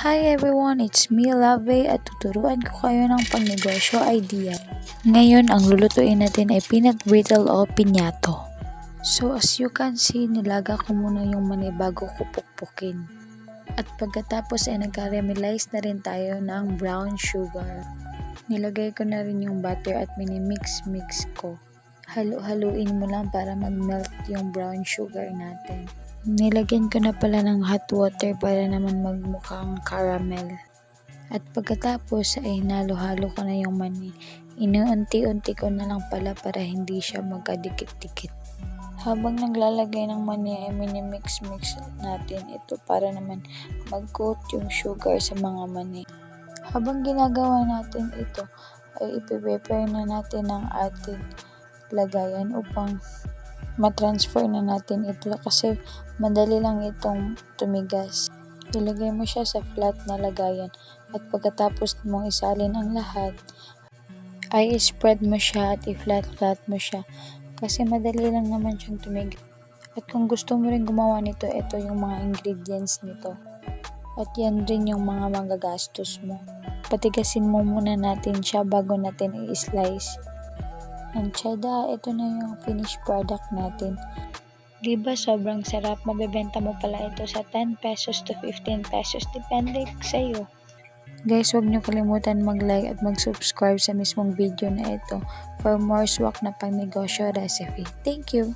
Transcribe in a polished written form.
Hi everyone, it's me Lave at tuturuan ko kayo ng pangnegosyo idea. Ngayon ang lulutuin natin ay peanut brittle o pinyato. So as you can see, nilaga ko muna yung mani bago ko pukpukin. At pagkatapos ay nag-caramelize na rin tayo ng brown sugar. Nilagay ko na rin yung butter at minimix ko. Halu-haluin mo lang para mag-melt yung brown sugar natin. Nilagyan ko na pala ng hot water para naman magmukhang caramel. At pagkatapos ay hinalo-halo ko na yung mani. Inuunti-unti ko na lang pala para hindi siya magkadikit-dikit. Habang naglalagay ng mani ay minimix natin ito para naman mag-coat yung sugar sa mga mani. Habang ginagawa natin ito ay ipe-prepare na natin ang ating lagayan upang matransfer na natin ito kasi madali lang itong tumigas. Ilagay mo siya sa flat na lagayan at pagkatapos mong isalin ang lahat ay spread mo siya at i-flat mo siya kasi madali lang naman siyang tumigas. At kung gusto mo rin gumawa nito, ito yung mga ingredients nito. At yan rin yung mga magagastos mo. Patigasin mo muna natin siya bago natin i-slice. And tada, ito na yung finished product natin. Diba sobrang sarap? Mabebenta mo pala ito sa 10 pesos to 15 pesos. Depende sa'yo. Guys, huwag niyo kalimutan mag-like at mag-subscribe sa mismong video na ito for more swak na pangnegosyo recipe. Thank you!